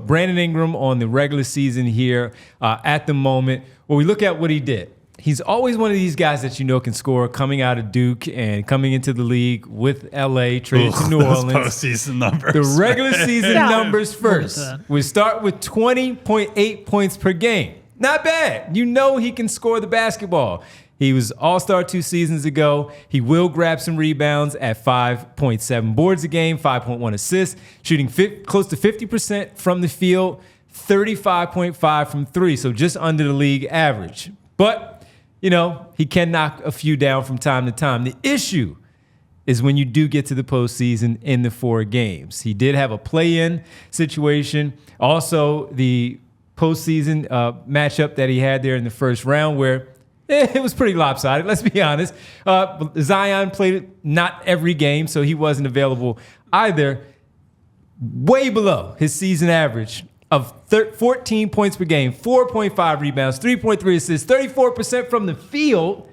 Brandon Ingram on the regular season here at the moment. Well, we look at what he did. He's always one of these guys that can score coming out of Duke and coming into the league with LA, traded to New Orleans. Postseason numbers. The regular season numbers first. We start with 20.8 points per game. Not bad. He can score the basketball. He was All-Star 2 seasons ago. He will grab some rebounds at 5.7 boards a game, 5.1 assists, shooting close to 50% from the field, 35.5 from three, so just under the league average. But he can knock a few down from time to time. The issue is when you do get to the postseason in the 4 games. He did have a play-in situation. Also, the postseason matchup that he had there in the first round where it was pretty lopsided, let's be honest. Zion played not every game, so he wasn't available either. Way below his season average of 14 points per game, 4.5 rebounds, 3.3 assists, 34% from the field,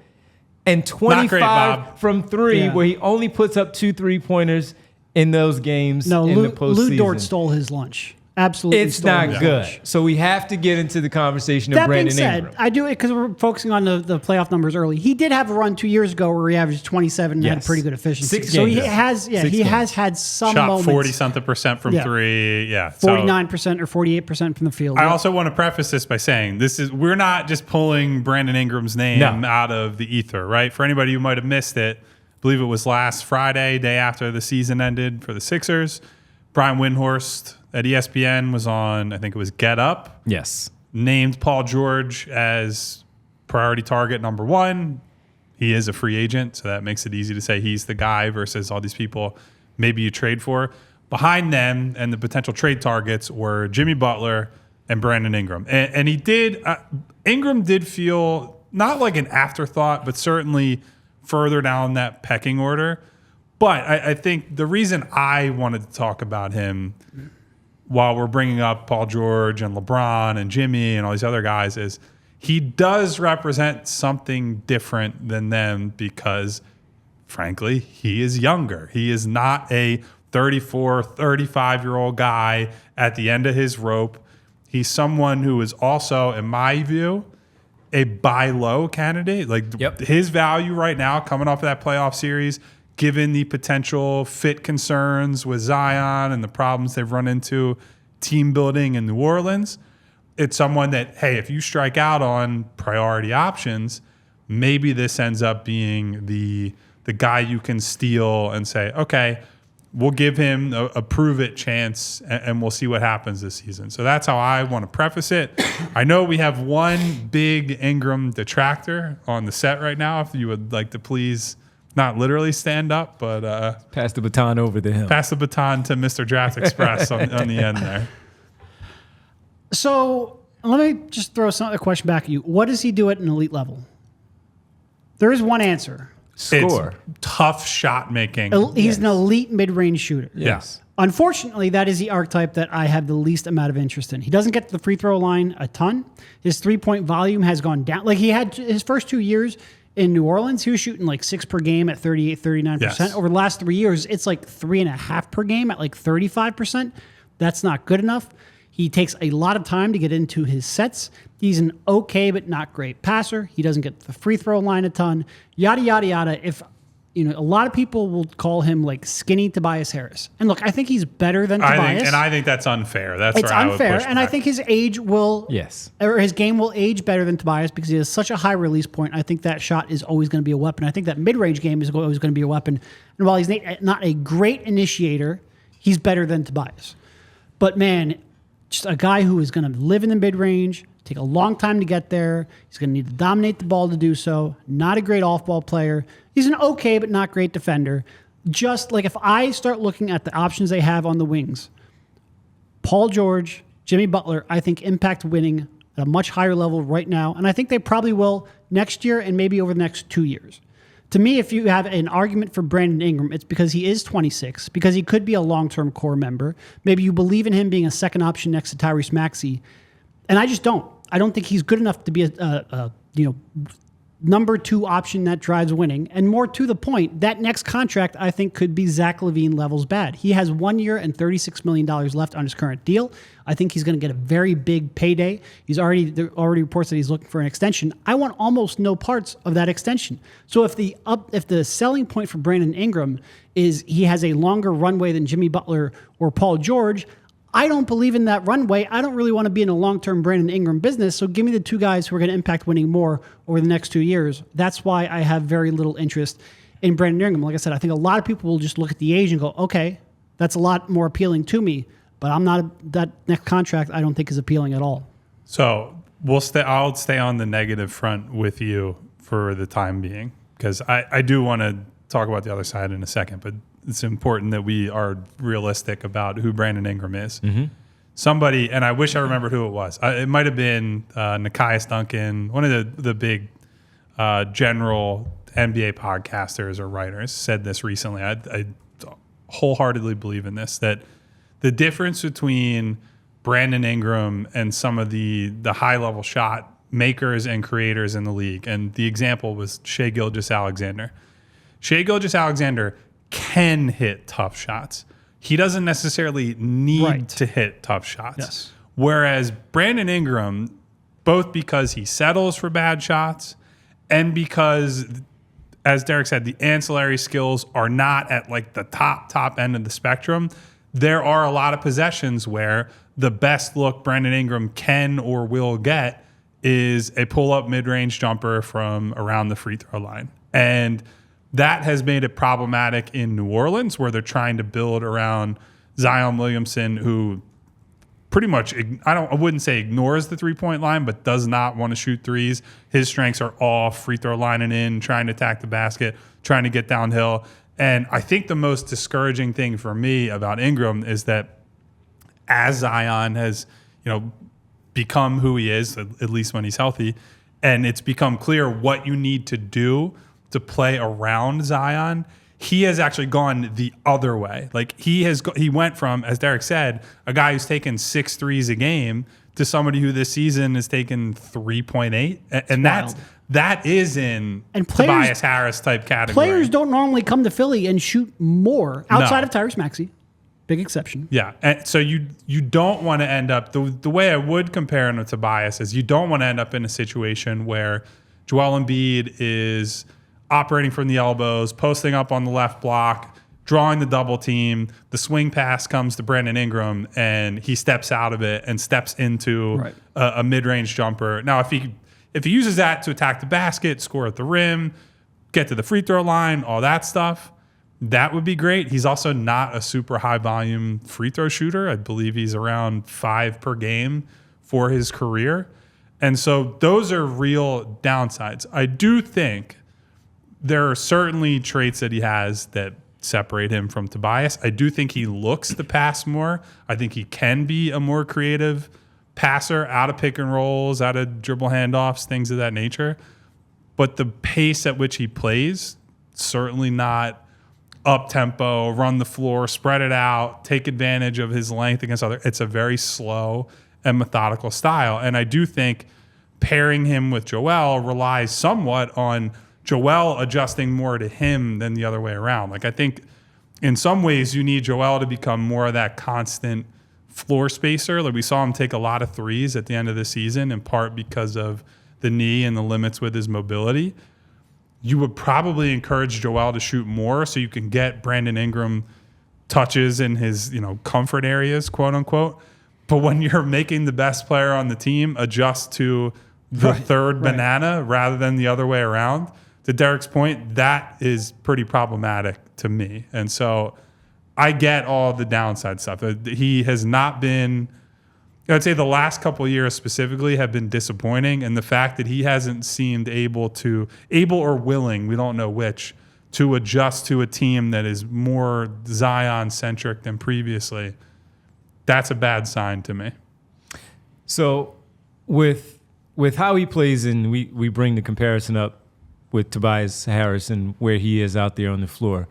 and 25 from three, where he only puts up 2 3-pointers in those games in the postseason. Lou Dort stole his lunch. Absolutely. It's not good. So we have to get into the conversation of Brandon Ingram. That being said, I do it because we're focusing on the playoff numbers early. He did have a run 2 years ago where he averaged 27 and had pretty good efficiency. 6 so games. he has had some Shot moments. 40-something% from three. Yeah. 49% or 48% from the field. I also want to preface this by saying we're not just pulling Brandon Ingram's name out of the ether, right? For anybody who might have missed it, I believe it was last Friday, day after the season ended for the Sixers. Brian Windhorst at ESPN was on, I think it was Get Up. Yes. Named Paul George as priority target number 1. He is a free agent, so that makes it easy to say he's the guy versus all these people maybe you trade for. Behind them and the potential trade targets were Jimmy Butler and Brandon Ingram. And he did, Ingram did feel not like an afterthought, but certainly further down that pecking order. But I think the reason I wanted to talk about him while we're bringing up Paul George and LeBron and Jimmy and all these other guys is he does represent something different than them because, frankly, he is younger. He is not a 34, 35-year-old guy at the end of his rope. He's someone who is also, in my view, a buy low candidate. His value right now coming off of that playoff series, given the potential fit concerns with Zion and the problems they've run into team building in New Orleans, it's someone that, hey, if you strike out on priority options, maybe this ends up being the guy you can steal and say, okay, we'll give him a prove-it chance and we'll see what happens this season. So that's how I want to preface it. I know we have one big Ingram detractor on the set right now. If you would like to please not literally stand up, but pass the baton over to him. Pass the baton to Mr. Draft Express on the end there. So let me just throw a question back at you. What does he do at an elite level? There is one answer. Score. It's tough shot making. He's an elite mid-range shooter. Yes. Unfortunately, that is the archetype that I have the least amount of interest in. He doesn't get to the free throw line a ton. His three-point volume has gone down. Like he had his first 2 years in New Orleans, he was shooting like 6 per game at 38, 39%. Yes. Over the last 3 years, it's like 3.5 per game at like 35%. That's not good enough. He takes a lot of time to get into his sets. He's an okay but not great passer. He doesn't get the free throw line a ton. Yada, yada, yada. If a lot of people will call him like skinny Tobias Harris. And look, I think he's better than Tobias. I think that's unfair. It's unfair. I would push and back. I think his age will, or his game will age better than Tobias because he has such a high release point. I think that shot is always going to be a weapon. I think that mid-range game is always going to be a weapon. And while he's not a great initiator, he's better than Tobias. But man, just a guy who is going to live in the mid-range, take a long time to get there. He's going to need to dominate the ball to do so. Not a great off-ball player. He's an okay but not great defender. Just like if I start looking at the options they have on the wings, Paul George, Jimmy Butler, I think impact winning at a much higher level right now. And I think they probably will next year and maybe over the next 2 years. To me, if you have an argument for Brandon Ingram, it's because he is 26, because he could be a long-term core member. Maybe you believe in him being a second option next to Tyrese Maxey. And I just don't. I don't think he's good enough to be number 2 option that drives winning. And more to the point, that next contract, I think, could be Zach LaVine levels bad. He has 1 year and $36 million left on his current deal. I think he's going to get a very big payday. There are already reports that he's looking for an extension. I want almost no parts of that extension. So if the selling point for Brandon Ingram is he has a longer runway than Jimmy Butler or Paul George, I don't believe in that runway. I don't really want to be in a long-term Brandon Ingram business. So give me the 2 guys who are going to impact winning more over the next 2 years. That's why I have very little interest in Brandon Ingram. Like I said, I think a lot of people will just look at the age and go, okay, that's a lot more appealing to me. But that next contract I don't think is appealing at all. So I'll stay on the negative front with you for the time being, because I do want to talk about the other side in a second, but it's important that we are realistic about who Brandon Ingram is. Mm-hmm. Somebody, and I wish I remembered who it was. It might have been Nekias Duncan, one of the big general NBA podcasters or writers, said this recently. I wholeheartedly believe in this, that the difference between Brandon Ingram and some of the high-level shot makers and creators in the league, and the example was Shai Gilgeous-Alexander. Shai Gilgeous-Alexander can hit tough shots. He doesn't necessarily need to hit tough shots. Yes. Whereas Brandon Ingram, both because he settles for bad shots and because, as Derek said, the ancillary skills are not at like the top end of the spectrum, there are a lot of possessions where the best look Brandon Ingram can or will get is a pull-up mid-range jumper from around the free throw line. And that has made it problematic in New Orleans, where they're trying to build around Zion Williamson, who pretty much, I wouldn't say ignores the three-point line, but does not want to shoot threes. His strengths are all free throw line and in, trying to attack the basket, trying to get downhill. And I think the most discouraging thing for me about Ingram is that as Zion has, become who he is, at least when he's healthy, and it's become clear what you need to do to play around Zion, he has actually gone the other way. Like he went from, as Derek said, a guy who's taken 6 threes a game to somebody who this season has taken 3.8, and that is in Tobias Harris type category. Players don't normally come to Philly and shoot more outside of Tyrese Maxey. Big exception. Yeah, and so you don't want to end up, the way I would compare him to Tobias is you don't want to end up in a situation where Joel Embiid is operating from the elbows, posting up on the left block, drawing the double team. The swing pass comes to Brandon Ingram, and he steps out of it and steps into a mid-range jumper. Now, if he uses that to attack the basket, score at the rim, get to the free throw line, all that stuff, that would be great. He's also not a super high-volume free throw shooter. I believe he's around 5 per game for his career. And so those are real downsides. I do think there are certainly traits that he has that separate him from Tobias. I do think he looks to pass more. I think he can be a more creative passer out of pick and rolls, out of dribble handoffs, things of that nature. But the pace at which he plays, certainly not up-tempo, run the floor, spread it out, take advantage of his length against other. It's a very slow and methodical style. And I do think pairing him with Joel relies somewhat on Joel adjusting more to him than the other way around. Like I think in some ways you need Joel to become more of that constant floor spacer. Like we saw him take a lot of threes at the end of the season, in part because of the knee and the limits with his mobility. You would probably encourage Joel to shoot more so you can get Brandon Ingram touches in his, comfort areas, quote unquote. But when you're making the best player on the team adjust to the third banana rather than the other way around, to Derek's point, that is pretty problematic to me. And so I get all the downside stuff. He has not been, I'd say the last couple of years specifically have been disappointing. And the fact that he hasn't seemed able or willing, we don't know which, to adjust to a team that is more Zion-centric than previously, that's a bad sign to me. So with how he plays, and we bring the comparison up with Tobias Harris and where he is out there on the floor,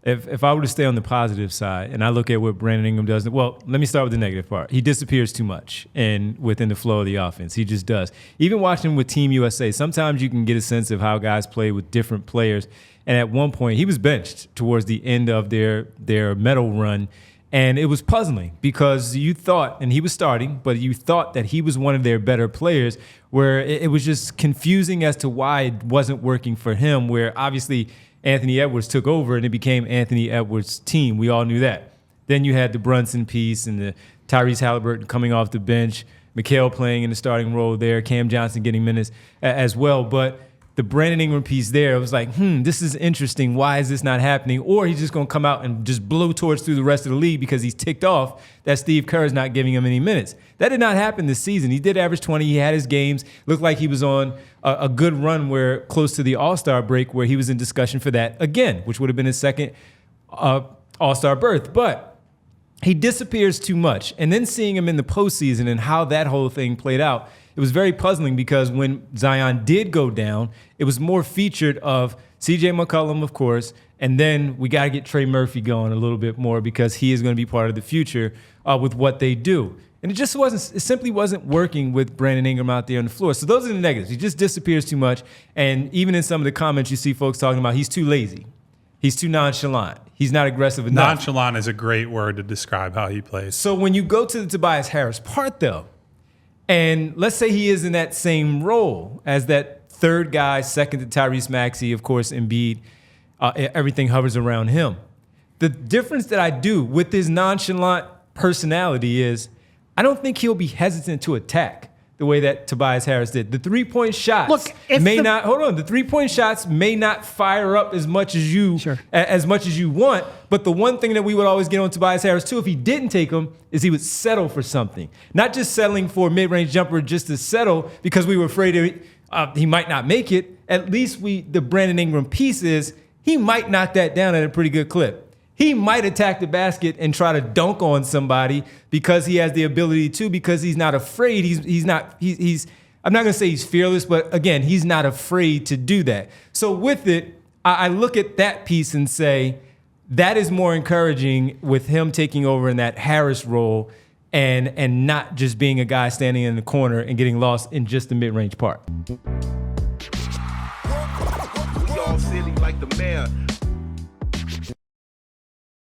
If I were to stay on the positive side and I look at what Brandon Ingram does, well, let me start with the negative part. He disappears too much and within the flow of the offense. He just does. Even watching him with Team USA, sometimes you can get a sense of how guys play with different players. And at one point, he was benched towards the end of their medal run. And it was puzzling because you thought, and he was starting, but you thought that he was one of their better players, where it was just confusing as to why it wasn't working for him, where obviously Anthony Edwards took over and it became Anthony Edwards' team. We all knew that. Then you had the Brunson piece and the Tyrese Halliburton coming off the bench, Mikal playing in the starting role there, Cam Johnson getting minutes as well. But the Brandon Ingram piece there, it was like, this is interesting. Why is this not happening? Or he's just going to come out and just blow torch through the rest of the league because he's ticked off that Steve Kerr is not giving him any minutes. That did not happen this season. He did average 20. He had his games. Looked like he was on a good run where close to the All-Star break where he was in discussion for that again, which would have been his second All-Star berth. But he disappears too much. And then seeing him in the postseason and how that whole thing played out, it was very puzzling because when Zion did go down, it was more featured of C.J. McCollum, of course, and then we got to get Trey Murphy going a little bit more because he is going to be part of the future with what they do. And it simply wasn't working with Brandon Ingram out there on the floor. So those are the negatives. He just disappears too much. And even in some of the comments you see folks talking about, he's too lazy. He's too nonchalant. He's not aggressive enough. Nonchalant is a great word to describe how he plays. So when you go to the Tobias Harris part, though, and let's say he is in that same role as that third guy, second to Tyrese Maxey, of course, Embiid, everything hovers around him. The difference that I do with his nonchalant personality is I don't think he'll be hesitant to attack the way that Tobias Harris did. The three-point shots the three-point shots may not fire up as much as you want, but the one thing that we would always get on Tobias Harris too, if he didn't take them, is he would settle for something. Not just settling for a mid-range jumper just to settle because we were afraid he might not make it. At least the Brandon Ingram piece is he might knock that down at a pretty good clip. He might attack the basket and try to dunk on somebody because he has the ability to, because he's not afraid. I'm not going to say he's fearless, but again, he's not afraid to do that. So with it, I look at that piece and say that is more encouraging with him taking over in that Harris role and not just being a guy standing in the corner and getting lost in just the mid-range part. We all silly like the mayor.